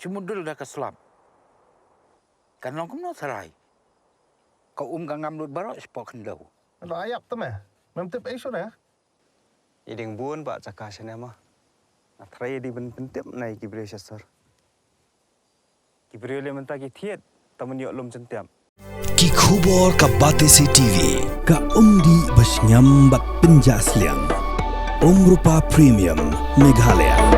Cumudul dah keselam. Kan long kumno sarai. Kau kang lut barok spok kendau. Lo ayak tu meh. Memtip isu dah. Iding buon ba cakasya nama. Atray di pentip nai kibriyo sir. Kibriyo le mentaki thiet taman yok lom centiam. Ki khubor ka Batesi TV ka umdi basnyambat penjasliang. Rupa Premium Meghalaya.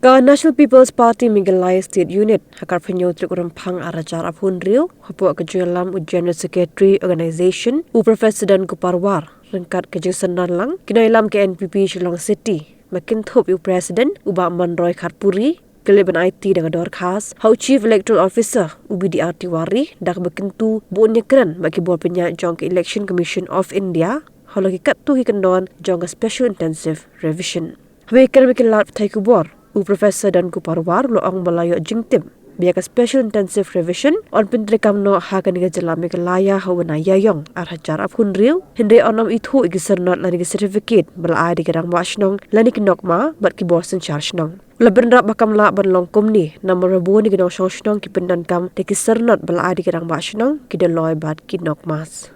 Ka National People's Party Meghalaya State Unit hakar penyo trikuram phang arajar apun rio hapu ka jualam General Secretary Organization u Professor Dan Kuparwar rengkat ke jengsenan lang kinailam ke NPP Shillong City makin thop u President uba Manroy Kharpuri Keleban IT dengan dor khas, Hau Chief Electoral Officer UBDR Tiwari dak berkentu buatnya keren bagi buat penyak jong ke Election Commission of India, hau lagi kat tu hikendon jong ke Special Intensive Revision. Habikan bikin lat thai kubor, Professor Dan Kuparwar loong balayo jingtim, biar ke Special Intensive Revision on pentrekam no hakan ke jelam Meghalaya hau na yayong arhajar apun riu, hindi onam itu igisernot lani ke certificate belai di kerang wasnong lani ke nokma bat ki Boston charge nong. Leban rap bakam la ban longkom ni nama rebu ni gedong sosnong ki pendan kam de ki sernot belai di kerang wasnong ki de loy bat ki nokmas.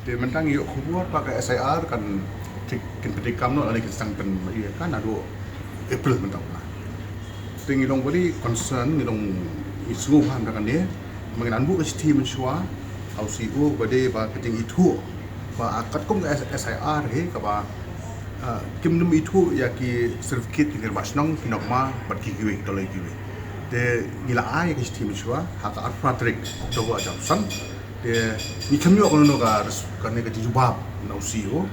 Dia mentang yuk kubur pakai SIR kan kin pedikam no lagi kesang pen iya kan ado April mentang lah. Tinggi dong beri concern ni dong isu ham dengan dia mengenai bu ST mensua au CEO bade ba keting itu ba akat kum SIR he ka ba kim num itu ya ki certificate ni basnong kinokma bat ki giwe dolai giwe de gila ai ki ST mensua hak Patrick to go ajam san de ni kemyo kono ka kan ne ka jubab na CEO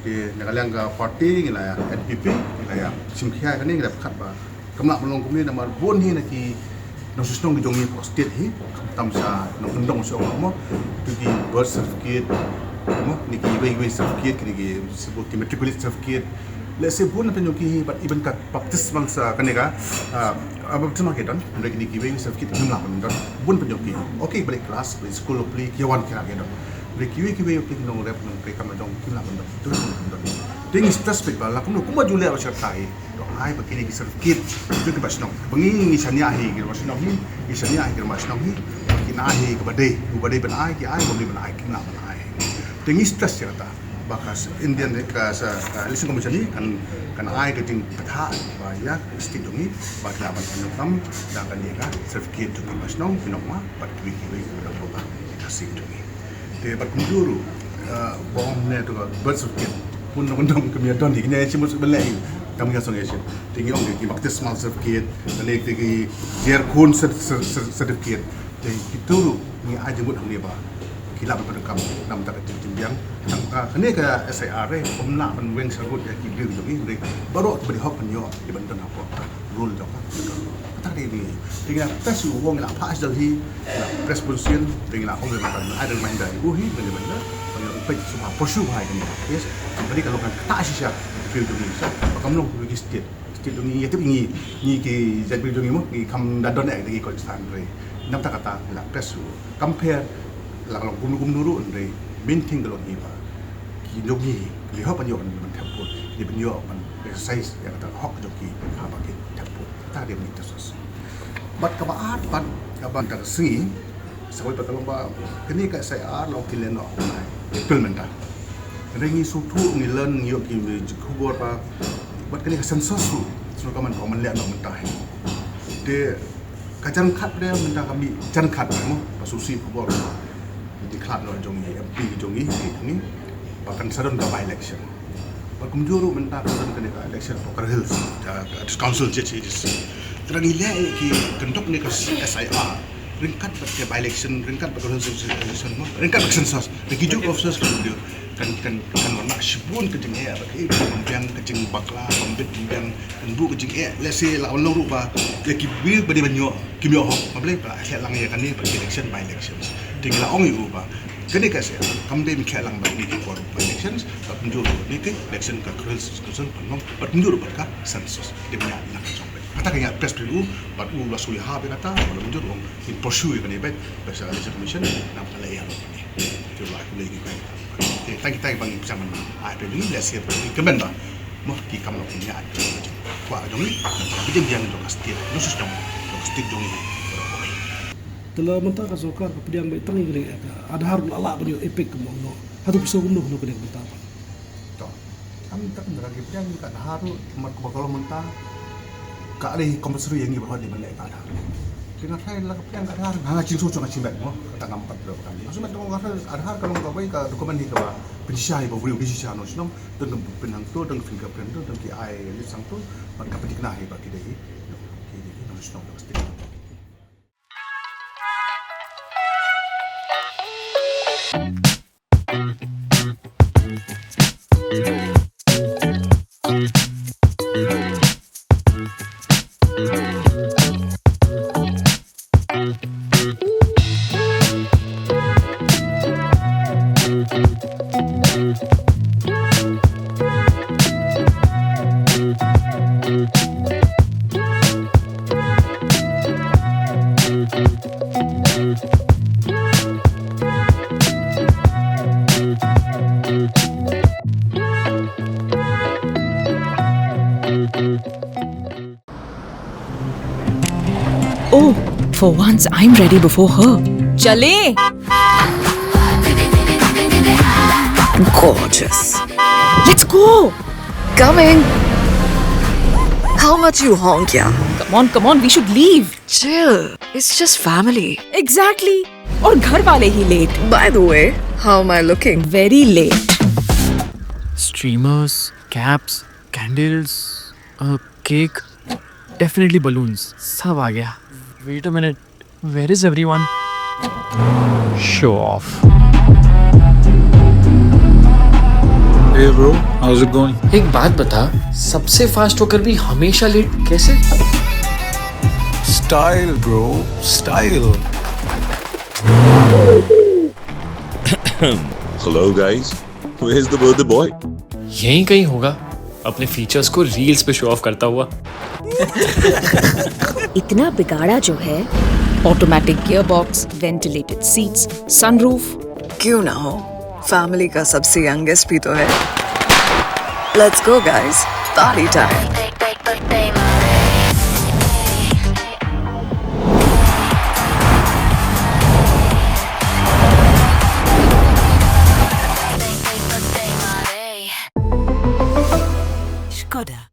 de nagalang ka party ngila NPP ngila ya simkhia kan ni ngila khat ba kamla melong kumni nama bon hi na ki no susnong gidong ni state hi tamsa no ndong so mo ki birth certificate mo ni ki we certificate ki sebut ki matriculate certificate let's say bon penyo ki but even ka baptismal sa kanega baptismal ke don ndek ni ki we certificate namla don bon penyo ki okay balik kelas balik school pli ki wan kira ke don ndek ki we ki no rep no ke kam don ki la don ting specific ba la kuma jule ba syartai do ai begini ki certificate itu ke basnong bengi isania hi ki basnong ni isania hi ki basnong ni ki na hi ke badai badai ban ai ki ai beli ban ai ki na ban ai ting stress cerita bakas Indian ka sa election commission ni kan ai ke ting patha ba ya state dongi ba la ban kam dan kan dia certificate tu ki basnong pinokma ba ki ki ba ba kasih dongi te ba kunjuru bom ne tu birth certificate pun nong kami don di ni cuma belai kami kasong Asian tinggi orang di baptismal certificate dan di year kun certificate jadi itu ni aja mud hang dia ba kilap pada kam nam tak timbiang kene ka SIR pomna ban weng sarut ya ki bil ni baru beri hok penyo di banten apa rule jok tak ni tinggal press wong la pas dari press position tinggal orang ada main dari hi bagaimana upet semua posu hai kan yes jadi kalau kan tak sisa feel tu ni sa kamu long pergi state ni ya tu ni ki jadi tu ni mo ki kam dadon ek di konstan re nam tak kata la presu compare la long kum nuru re minting kalau ni ba ki dogi li hop anyo man taput di benyo man exercise ya kata hok joki ha ba ki taput tak dia ni terus bat ka baat bat ka ban ka singi sebab kalau ba kini ka saya long kilen no implementa ringi sutu ni learn yo ki kubor ba bat kini ka sensus so ka man ko man le no mentah de kajan khat dia menta kami jan khat mo pasusi kubor di khat no jong MP jong ni bahkan sadon ka by election ba kumjuru menta sadon ka election poker hills council judges terangi le ki kentok ni ka SIR ringkat pakai by election ringkat pakai election mo ringkat pakai sensus bagi job officers kan warna sibun kejeng pakai pembiang kejeng bakla pembiang bu kejeng let's say lawan long rupa lagi bil bade banyo kimyo hok mabele pa lang ya kan ni pakai election by elections tinggal ong yu ba kene ka saya kamde mi khalang ba ni for elections pa punjur ni ke election ka concern panom pa punjur ka sensus de banyak nak kata kaya press dulu, but ulah suli habe kata, kalau menjadi orang in pursue kan ibet, besar election commission, nam kala yang ni, itu lah aku lagi kan. Okay, thank you bang zaman, I believe let's hear from you. Kemen ba, mau kita kamera punya ada, Pak jongi, bijang yang dong kastir, nusus dong kastir jongi. Telah mentah ka sokar ka pediang baik tangi gede ada harus lala banyu epek ke mono hatu pisau gumno no kedeng betapa Toh, kami tak lagi bijang kan haru mat bakal mentah. Kak ada kompensasi yang ibarat di mana ada. Kena saya lah yang ada harus hanga cing susu ngacing baik mo kata ngampat berapa kali. Maksudnya dong ada harus kalau nggak baik dokumen di kawa pensyai bawa pensyai no sinong tentang penang tu tentang fingerprint tu tentang ki ai lisang tu mereka petik nahi bagi dia. Jadi no sinong pasti. Oh, for once I'm ready before her. Chale! Gorgeous. Let's go! Coming. How much you honk, yeah? Come on, we should leave. Chill. It's just family. Exactly. और घर वाले ही late. By the way, how am I looking? Very late. Streamers, caps, candles, a cake, definitely balloons. सब आ गया. Wait a minute. Where is everyone? Show off. Hey bro, how's it going? एक बात बता, सबसे फास्ट होकर भी हमेशा लेट कैसे? Style bro, style. Hello guys, where's the birthday boy? यहीं कहीं होगा, अपने फीचर्स को रील्स पे शो ऑफ करता हुआ. इतना बिगाड़ा जो है, automatic gear box, ventilated seats, sunroof. क्यों ना हो? फैमिली का सबसे यंगेस्ट भी तो है. Let's go guys, party time. Skoda.